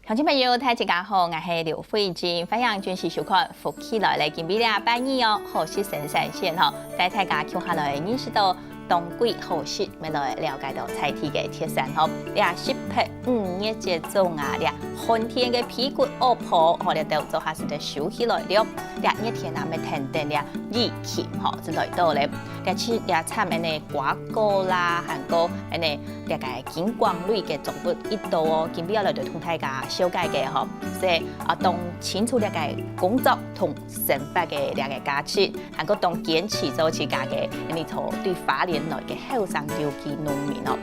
乡亲朋友，大家好，我是刘慧君，欢迎准时收看《福起来》的今日的半夜哦，好事神闪现吼，带大家跳下来认识到冬季好事，要来了解到菜地的特产吼，俩适配热节奏啊，俩春天的屁股恶破，吼俩都做下是在收起来了，俩热天啊要停定俩热气吼，之类到咧，俩吃俩产的呢瓜果啦，韩国的呢俩个金光类的作物一道哦，今日要来对同大家小解解吼，所以当清楚俩个工作同生活的俩个假期，韩国当坚持做自家嘅，呢头对花莲来嘅后生尤其农民哦，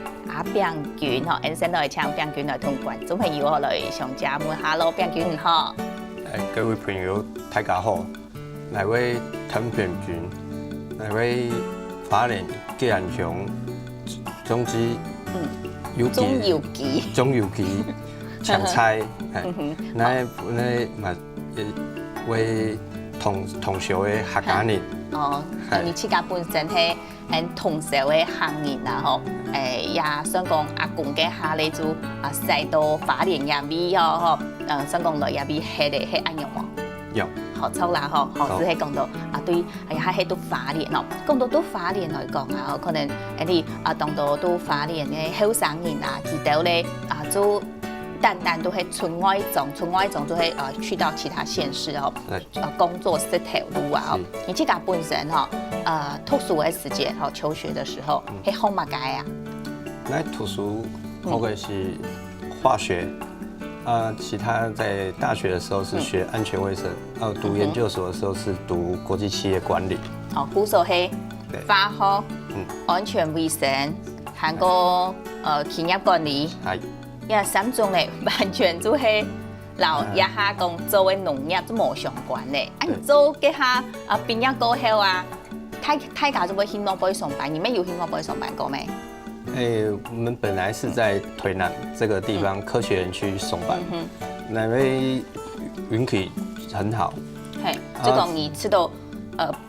病菌吼，先来请病菌来同观众朋友来上家问 ，Hello 病菌好。各位朋友大家好，来位藤病菌，来位花莲吉安乡种子种有机抢菜，那嘛为同学的客家人。哦，你自家本身係同社嘅行業啦，吼，也想講阿公嘅下嚟就使到花蓮入邊哦，吼，想講來入邊係嚟係安樣喎？有，好臭啦，吼，好，只係講到對，喺到花蓮哦，講到花蓮來講啊，可能你當到花蓮嘅後生人啊，知道咧做。單都係村外種就係去到其他縣市哦，工作識條路啊，你自家本身讀書嘅時間求學的時候係學乜嘢啊？那讀書學嘅是化學，其他在大學的時候是學安全衛生，讀研究所的時候是讀國際企業管理。哦，古數係化學、安全衛生，還個企業管理。呀，三種咧完全就係老一下講做嘅農業都冇相關咧。你做嘅下畢業過後啊，大家就會希望不會上班，你們有希望不會上班過沒？我們本來是在台南這個地方科學園區上班，那邊運氣很好。係，就講你直到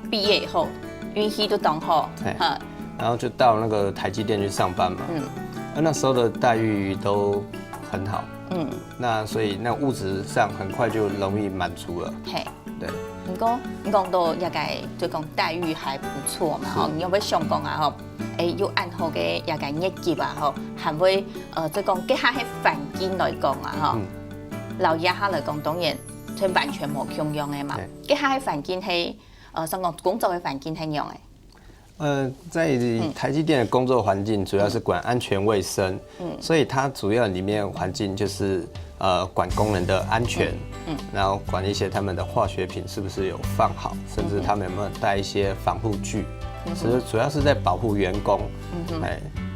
畢業以後運氣都當好，然後就到那個台積電去上班嘛。那時候的待遇都很好，那所以那物質上很快就容易滿足了。對。你講到一個就講待遇還不錯嘛，吼，你有冇想講啊？吼，有按好嘅一個業績啊，吼，還會就講結下喺環境來講啊，吼，留意下來講，當然佢完全冇共樣嘅嘛。結下喺環境係想講工作嘅環境係樣嘅。在台積電的工作環境主要是管安全衛生，所以它主要裡面環境就是管工人的安全，然後管一些他們的化學品是不是有放好，甚至他們有沒有帶一些防護具，其實主要是在保護員工，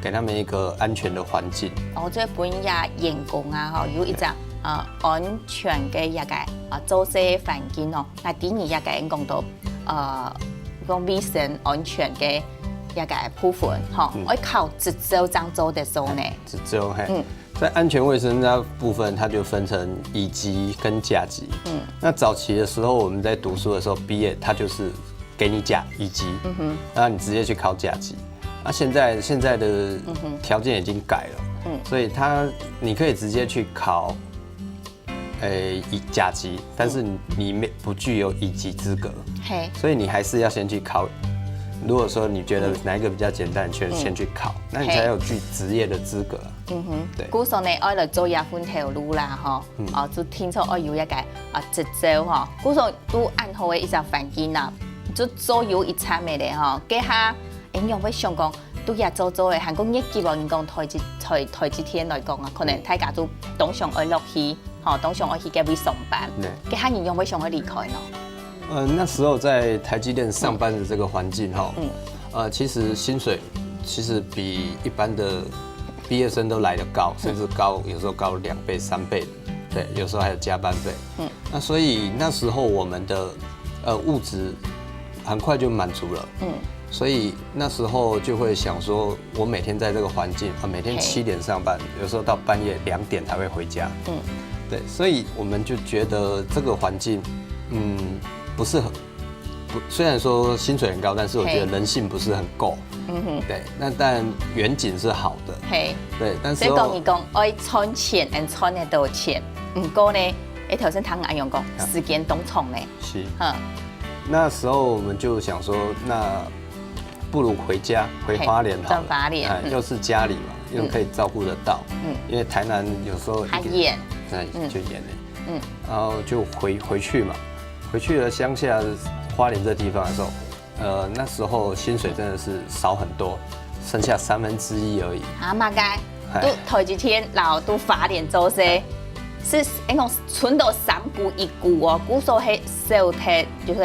給他們一個安全的環境。即係本日員工啊，有一隻安全嘅一個做事環境哦，那第二一個講到講衛生安全嘅一個部分，我靠執照這樣做的時候呢？執照在安全衛生那部分，它就分成乙級跟甲級。那早期的時候，我們在讀書的時候畢業，它就是給你乙級，然後你直接去考甲級。現在的條件已經改了，所以你可以直接去考甲級，但是你不具有乙級資格，所以你還是要先去考。如果說你覺得哪一個比較簡單，你先去考，那你才有具職業的資格。對。古時候呢，愛來做一份條路啦，吼，就聽說愛有一個執照，吼，古時候都按好嘅一個環境啦，就做有一餐嘅咧，吼，家下應用會想講都也做嘅，韓國業績話應講台積電來講啊，可能大家都當上愛落去，吼，當上愛去嘅位上班，家下應用會想去離開咯。那時候在台積電上班的這個環境哈，其實薪水其實比一般的畢業生都來得高，甚至高，有時候高2倍、3倍，對，有時候還有加班費。那所以那時候我們的物質很快就滿足了。所以那時候就會想說，我每天在這個環境，每天7點上班，有時候到半夜2點才會回家。對，所以我們就覺得這個環境，不是很，雖然說薪水很高，但是我覺得人性不是很夠。對，那但遠景是好的。對，但是所以講愛賺錢，賺得到錢。唔过呢，头先听安用讲时间东冲呢，是，那时候我们就想说，那不如回家，回花莲好了，花莲，又是家里嘛，又可以照顾得到，因为台南有时候还远，就远嘞，然后就回去嘛，回去了乡下花莲这地方的时候，那时候薪水真的是少很多，剩下1/3而已。啊，嘛该，都头一天老都花莲做些。是，讲存到3句1句哦，古数係少貼，就是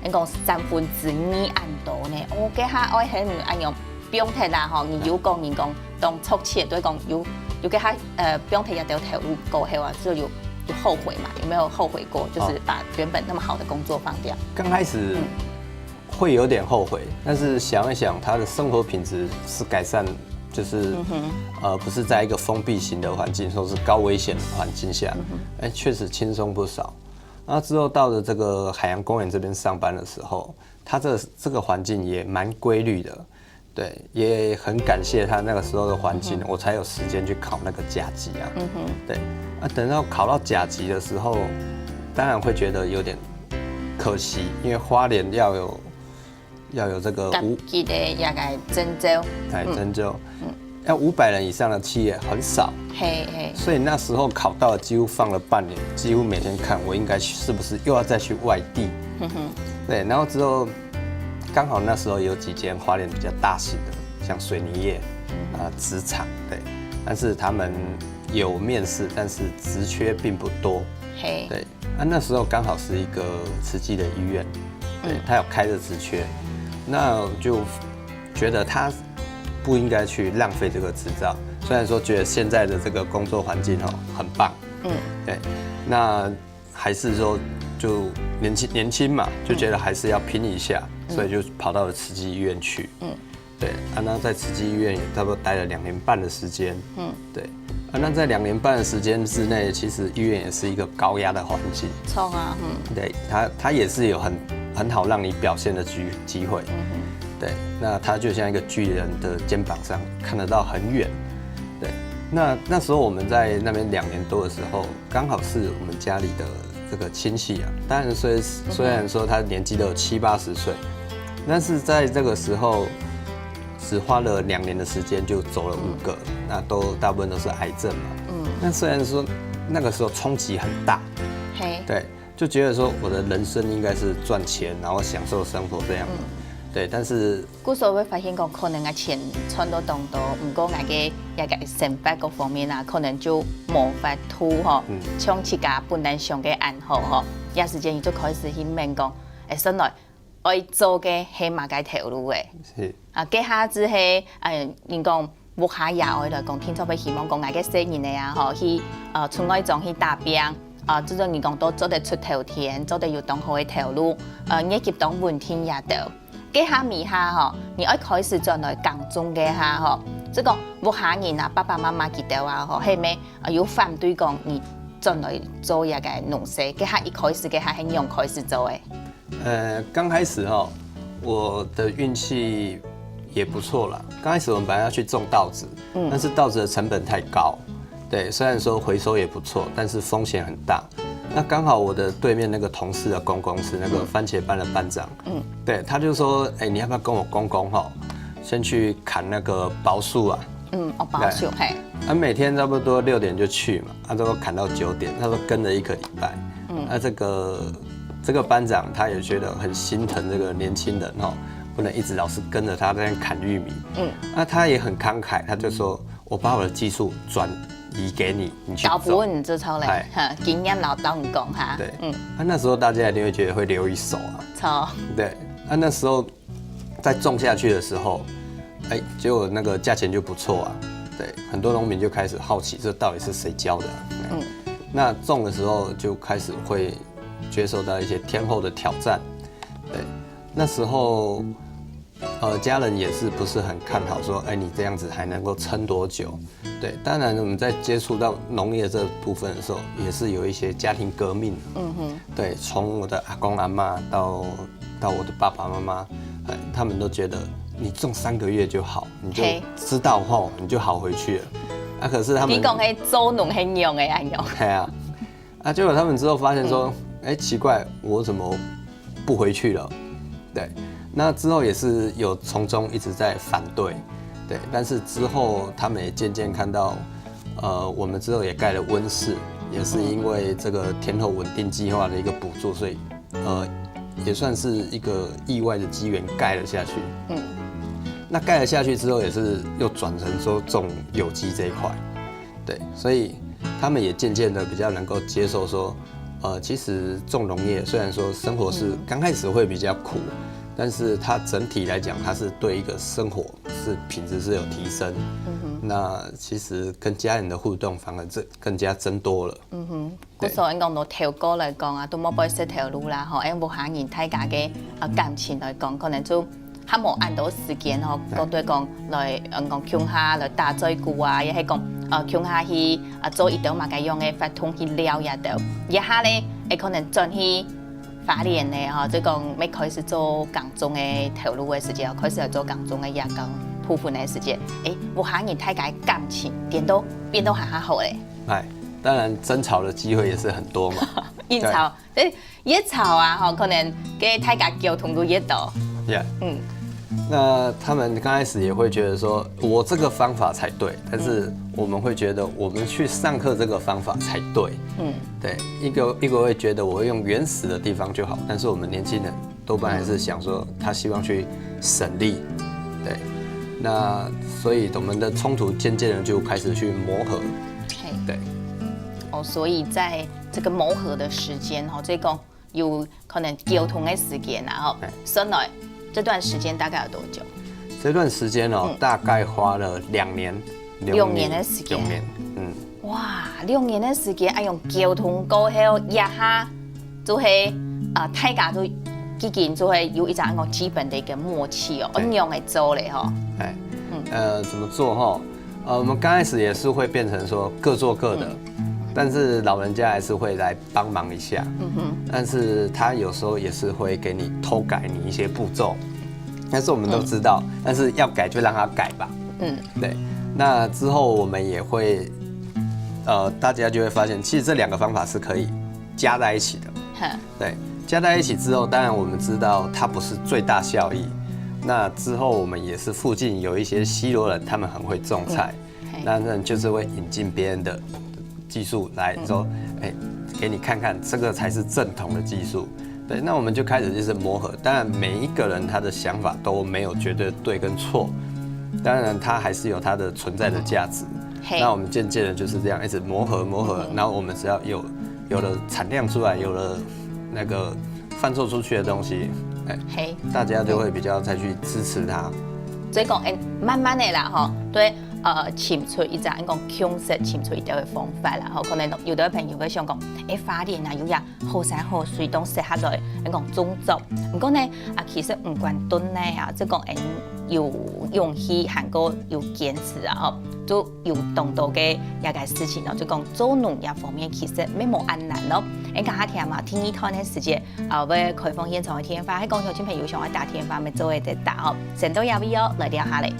講2/3按度呢。我記下我係按用不用貼啦吼，你有講當促切對講有給他不用貼一條投入過後啊，就有後悔嘛？有沒有後悔過？就是把原本那麼好的工作放掉。剛開始會有點後悔，但是想一想，他的生活品質是改善。就是不是在一个封闭型的环境，或是高危险的环境下，确实轻松不少。然后之后到了这个海洋公园这边上班的时候，它这个环境也蛮规律的，对，也很感谢他那个时候的环境，我才有时间去考那个甲级啊。对，等到考到甲级的时候，当然会觉得有点可惜，因为花莲要有这个记得大概郑州，郑州，要500人以上的企业很少，所以那时候考到了，几乎放了半年，几乎每天看我应该是不是又要再去外地，对，然后之后刚好那时候有几间花莲比较大型的，像水泥业职场，对，但是他们有面试，但是职缺并不多，对，那时候刚好是一个慈济的医院，对，他有开的职缺。那我就觉得他不应该去浪费这个执照，虽然说觉得现在的这个工作环境很棒，对，那还是说就年轻嘛，就觉得还是要拼一下，所以就跑到了慈济医院去，对，那在慈济医院也差不多待了2年半的时间，对，那在2年半的时间之内，其实医院也是一个高压的环境，冲啊，对，他也是有很好让你表现的机会，对，那他就像一个巨人的肩膀上看得到很远，对，那时候我们在那边2年多的时候，刚好是我们家里的这个亲戚啊，当然虽然说他年纪都有70、80岁，但是在这个时候只花了2年的时间就走了5个，那大部分都是癌症嘛，那虽然说那个时候冲击很大，对。就觉得说我的人生应该是赚钱，然后享受生活这样，对。但是古时候会发现讲，可能钱赚到当多，不过那个生活各方面啊，可能就无法度像自家本来想嘅安好也时间就开始去问讲，算来我做嘅係嘛嘅投入嘅，是接下之後人講木下也我來講，聽說要希望講個細人嘅啊，去村外種去打拼。這種人講都做得出頭天，做得有當好嘅頭路，業績當穩定也得。接下面下你一開始做來工中嘅下這個木下人啊，爸爸媽媽記得啊，係咪有反對講你進來做一個農事？接下一開始嘅下係用開始做嘅。剛開始我的運氣也不錯啦。剛開始我們本來要去種稻子，但是稻子的成本太高。對，雖然說回收也不錯，但是風險很大。那剛好我的對面那個同事的公公是那個番茄班的班長，對，他就說，你要不要跟我公公先去砍那個薄樹啊？薄樹嘿。每天差不多6點就去嘛，他說砍到9點，他說跟了1個禮拜。那這個班長他也覺得很心疼這個年輕人不能一直老是跟着他在那砍玉米。那他也很慷慨，他就說我把我的技術轉移給你，你去做。你做出來，經驗老道你講哈。對，那時候大家一定會覺得會留一手啊。錯。對，那時候在種下去的時候，結果那個價錢就不錯啊。對，很多農民就開始好奇，這到底是誰教的？那種的時候就開始會接受到一些天候的挑戰。對，那時候。家人也是不是很看好，說，你這樣子還能夠撐多久？對，當然我們在接觸到農業這部分的時候，也是有一些家庭革命。對，從我的阿公阿嬤到我的爸爸媽媽，他們都覺得你種3個月就好，你就知道後你就好回去了。可是他們你講係做農係用嘅，用。係啊，啊，结果他们之后发现说，奇怪，我怎么不回去了？对，那之后也是有从中一直在反对，对，但是之后他们也渐渐看到，我们之后也盖了温室，也是因为这个天候稳定计划的一个补助，所以也算是一个意外的机缘盖了下去。那盖了下去之后，也是又转成说种有机这一块，对，所以他们也渐渐的比较能够接受说，其实种农业虽然说生活是刚开始会比较苦，但是它整体来讲，它是对一个生活是品质是有提升。那其实跟家人的互动反而更加增多了。嗰時候講到條歌嚟講啊，都冇擺識條路啦，吼，因無下人大家嘅感情來講，可能就較無按到時間吼，講對講來講鄉下來打水鼓啊，亦係講鄉下去做一道嘛嘅用嘅發通去撩一道，一下咧會可能轉去花蓮咧吼，即講未開始做工種嘅條路嘅時間，開始嚟做工種嘅夜工部分嘅時間，無下人大家感情變到還較好咧。當然爭吵的機會也是很多嘛。應吵，一吵啊，吼，可能給大家溝通都越多。那他們剛開始也會覺得說，我這個方法才對，但是我們會覺得我們去上課這個方法才對。對，一個會覺得我會用原始的地方就好，但是我們年輕人多半還是想說，他希望去省力。對，那所以我們的衝突漸漸的就開始去磨合。對。所以在這個磨合的時間，吼，即講有可能溝通的時間啊，吼，算來這段時間大概有多久？這段時間大概花了2年，6年的時間。6年，哇，6年的時間，用溝通過後，一下就係大家都已經就會有一種基本的一個默契哦，咁樣嚟做咧，吼。怎麼做哈？我們剛開始也是會變成說各做各的。但是老人家還是會來幫忙一下，但是他有時候也是會給你偷改你一些步驟，但是我們都知道，但是要改就讓他改吧。對。那之後我們也會，大家就會發現，其實這2個方法是可以加在一起的。對，加在一起之後，當然我們知道它不是最大效益。那之後我們也是附近有一些西螺人，他們很會種菜，那就是會引進別人的技術來說，給你看看，這個才是正統的技術。對，那我們就開始就是磨合。當然，每一個人他的想法都沒有絕對對跟錯，當然他還是有他的存在的價值。那我們漸漸的就是這樣一直磨合，然後我們只要有了產量出來，有了那個販售出去的東西，大家就會比較再去支持他。所以講，慢慢的啦，吼，對。潛出一隻講強勢潛出一條嘅方法啦，吼，可能有啲朋友會想講，花蓮啊有呀好山好水都適合來講種作，唔過呢其實唔關頓呢即講有勇氣，韓國有堅持啊，吼，都有動到嘅一個事情咯，就講做農業方面其實沒冇咁難咯。家下聽嘛，天一趟嘅時間會開放現場嘅天花，喺講有啲朋友想去打天花，咪做會得打吼，成都有必要來聊下嚟。